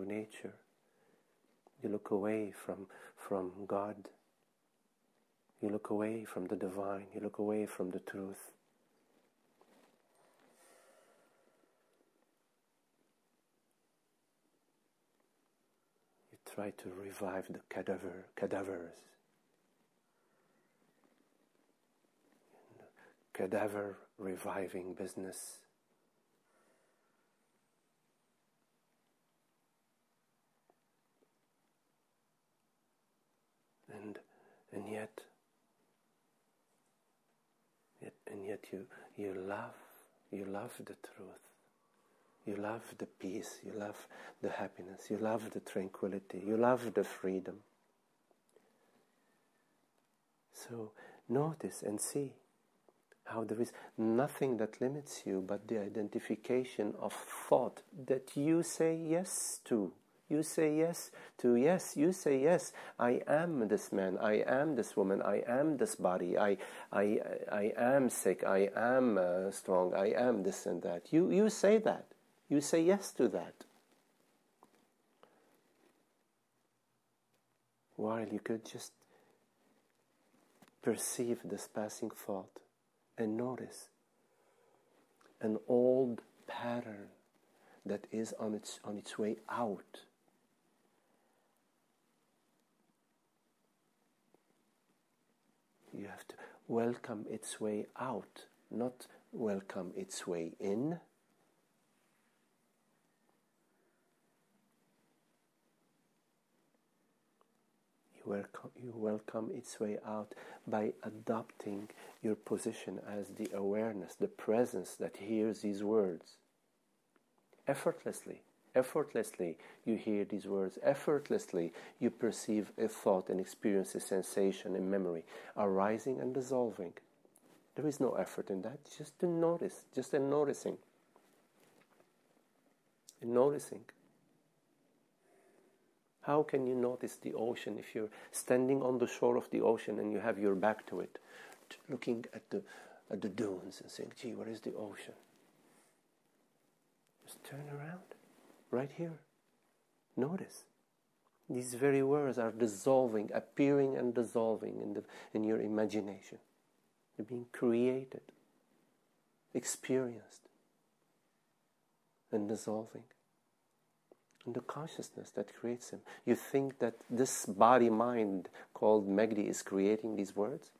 nature. You look away from God. You look away from the divine. You look away from the truth. You try to revive the cadavers. Cadaver reviving business. And yet you love the truth. You love the peace. You love the happiness. You love the tranquility. You love the freedom. So notice and see how there is nothing that limits you but the identification of thought that you say yes to. You say yes to yes. You say yes. I am this man. I am this woman. I am this body. I am sick. I am strong. I am this and that. You say that. You say yes to that. While you could just perceive this passing thought and notice an old pattern that is on its way out. You have to welcome its way out, not welcome its way in. You welcome its way out by adopting your position as the awareness, the presence that hears these words. Effortlessly you hear these words. Effortlessly you perceive a thought and experience a sensation, a memory arising and dissolving. There is no effort in that. Just to notice, just in noticing. In noticing. How can you notice the ocean if you're standing on the shore of the ocean and you have your back to it, looking at the dunes and saying, gee, where is the ocean? Just turn around. Right here. Notice. These very words are dissolving, appearing and dissolving in your imagination. They're being created, experienced, and dissolving. And the consciousness that creates them. You think that this body-mind called Magdi is creating these words?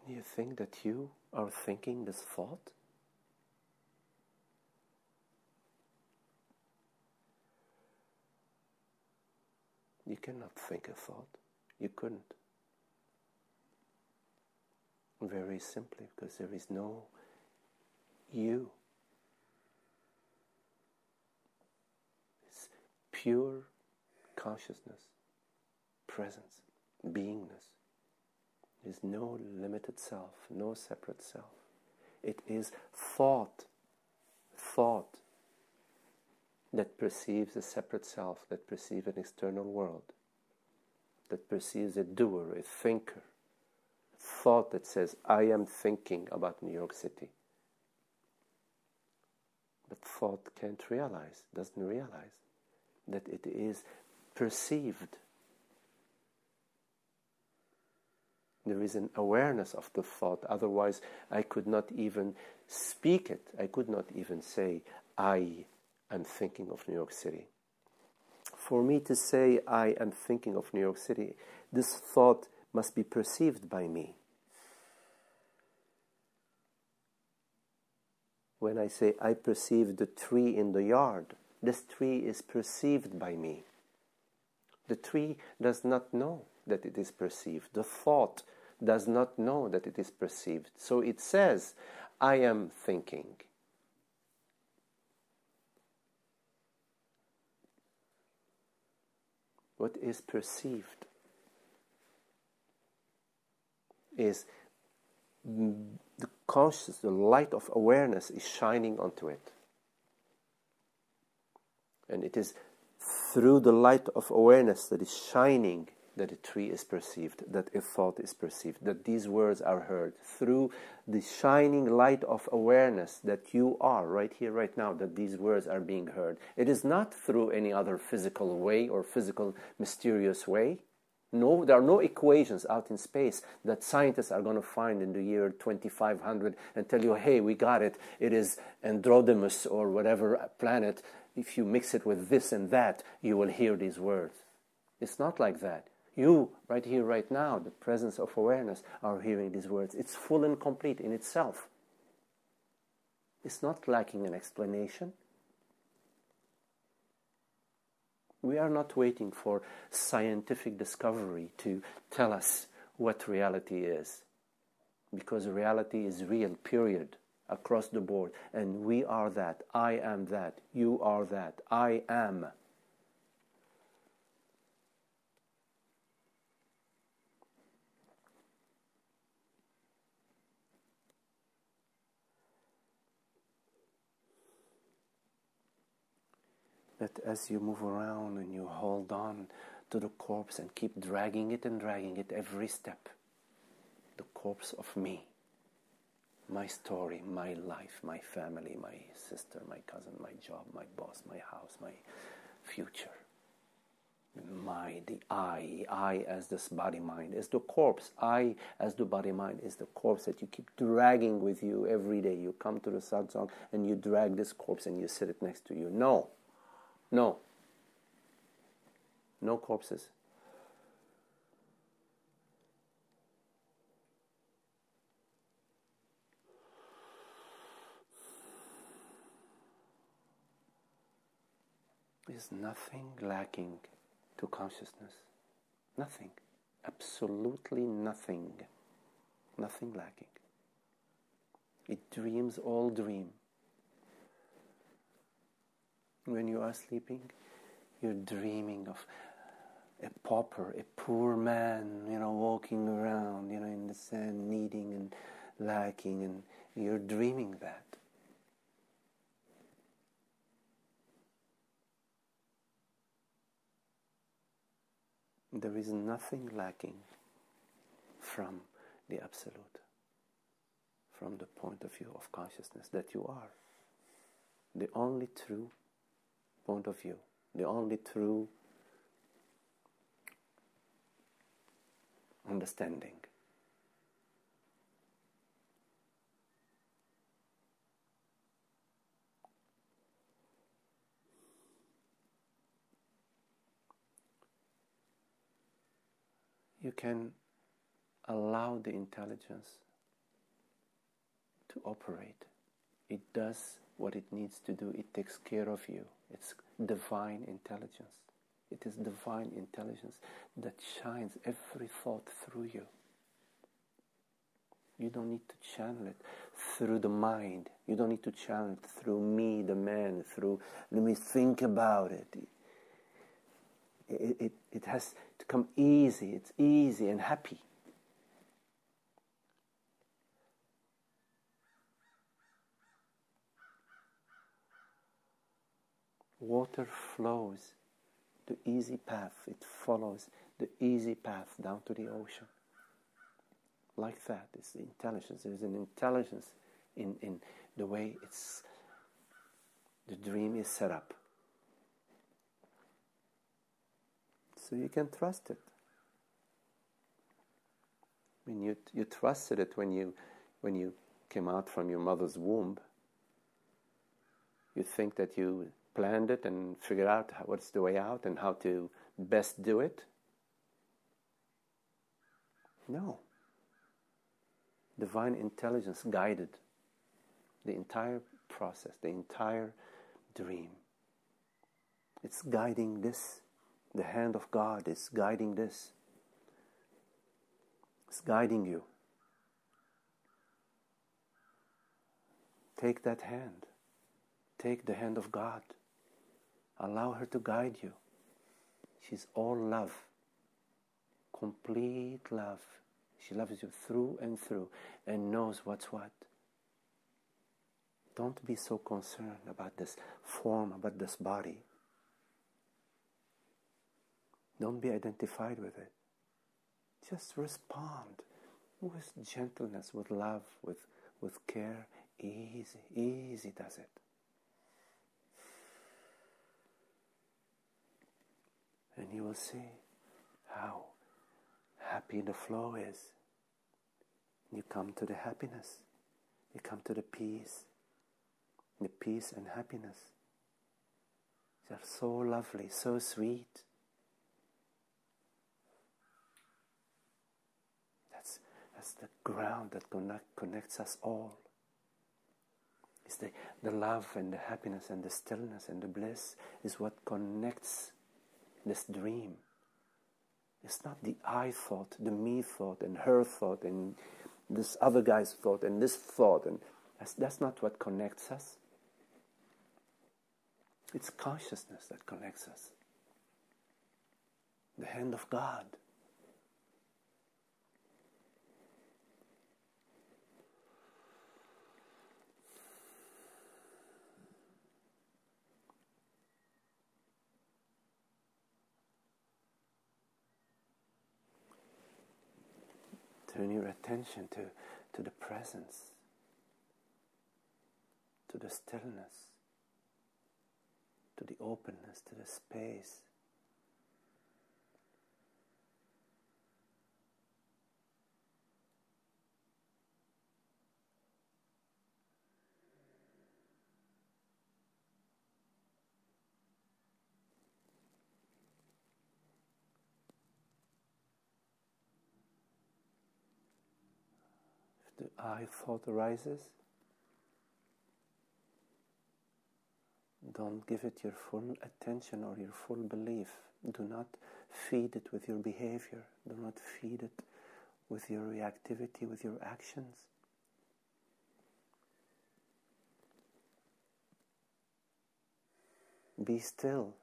You think that you are thinking this thought? You cannot think a thought. You couldn't. Very simply, because there is no you. It's pure consciousness, presence, beingness. There is no limited self, no separate self. It is thought that perceives a separate self, that perceives an external world, that perceives a doer, a thinker, thought that says, I am thinking about New York City. But thought can't realize, doesn't realize that it is perceived. There is an awareness of the thought, otherwise I could not even speak it. I could not even say, I am thinking of New York City. For me to say, I am thinking of New York City, this thought must be perceived by me. When I say, I perceive the tree in the yard, this tree is perceived by me. The tree does not know that it is perceived. The thought does not know that it is perceived. So it says, I am thinking. What is perceived is the conscious, the light of awareness is shining onto it. And it is through the light of awareness that is shining that a tree is perceived, that a thought is perceived, that these words are heard through the shining light of awareness that you are right here, right now, that these words are being heard. It is not through any other physical way or physical mysterious way. No, there are no equations out in space that scientists are going to find in the year 2500 and tell you, hey, we got it. It is Andromedas or whatever planet. If you mix it with this and that, you will hear these words. It's not like that. You, right here, right now, the presence of awareness, are hearing these words. It's full and complete in itself. It's not lacking an explanation. We are not waiting for scientific discovery to tell us what reality is. Because reality is real, period, across the board. And we are that. I am that. You are that. I am. That as you move around and you hold on to the corpse and keep dragging it and dragging it every step, the corpse of me, my story, my life, my family, my sister, my cousin, my job, my boss, my house, my future, the I as this body-mind is the corpse. I as the body-mind is the corpse that you keep dragging with you every day. You come to the satsang and you drag this corpse and you sit it next to you. No. No. No corpses. There's nothing lacking to consciousness. Nothing. Absolutely nothing. Nothing lacking. It dreams all dream. When you are sleeping, you're dreaming of a pauper, a poor man, walking around, in the sand, needing and lacking, and you're dreaming that. There is nothing lacking from the Absolute, from the point of view of consciousness that you are. The only true point of view, the only true understanding. You can allow the intelligence to operate. It does what it needs to do. It takes care of you. It's divine intelligence. It is divine intelligence that shines every thought through you. You don't need to channel it through the mind. You don't need to channel it through me, the man, through, let me think about it. It has to come easy. It's easy and happy. Water flows the easy path. It follows the easy path down to the ocean. Like that. It's the intelligence. There's an intelligence in the way the dream is set up. So you can trust it. I mean, you trusted it when you came out from your mother's womb. You think that you planned it and figured out what's the way out and how to best do it. No. Divine intelligence guided the entire process, the entire dream. It's guiding this. The hand of God is guiding this. It's guiding you. Take that hand. Take the hand of God. Allow her to guide you. She's all love. Complete love. She loves you through and through and knows what's what. Don't be so concerned about this form, about this body. Don't be identified with it. Just respond with gentleness, with love, with care. Easy does it. And you will see how happy the flow is. You come to the happiness. You come to the peace. The peace and happiness. They are so lovely, so sweet. That's the ground that connects us all. It's the love and the happiness and the stillness and the bliss is what connects this dream. It's not the I thought, the me thought, and her thought, and this other guy's thought, and this thought, and that's not what connects us. It's consciousness that connects us. The hand of God. Turn your attention to the presence, to the stillness, to the openness, to the space. If the I thought arises, don't give it your full attention or your full belief. Do not feed it with your behavior. Do not feed it with your reactivity, with your actions. Be still.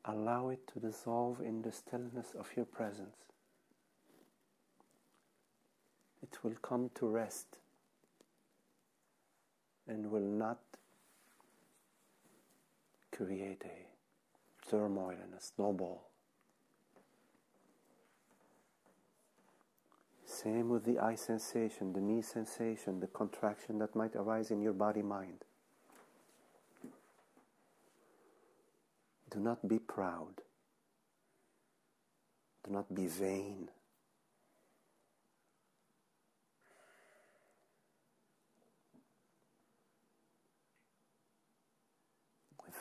Allow it to dissolve in the stillness of your presence. It will come to rest and will not create a turmoil and a snowball. Same with the eye sensation, the knee sensation, the contraction that might arise in your body-mind. Do not be proud. Do not be vain.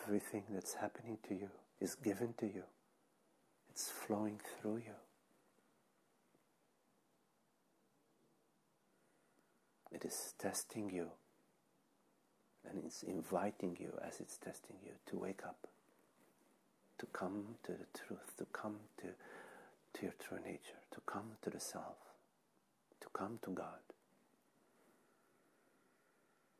Everything that's happening to you is given to you. It's flowing through you. It is testing you. And it's inviting you as it's testing you to wake up. To come to the truth. To come to your true nature. To come to the self. To come to God.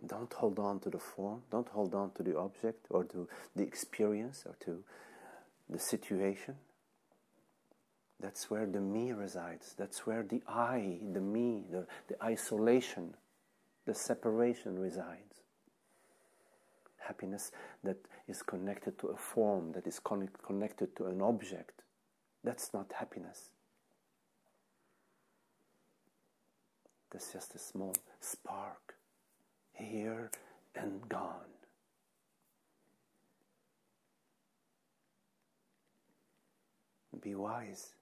Don't hold on to the form, don't hold on to the object or to the experience or to the situation. That's where the me resides. That's where the I, the me, the isolation, the separation resides. Happiness that is connected to a form, that is connected to an object, that's not happiness. That's just a small spark. Here and gone. Be wise.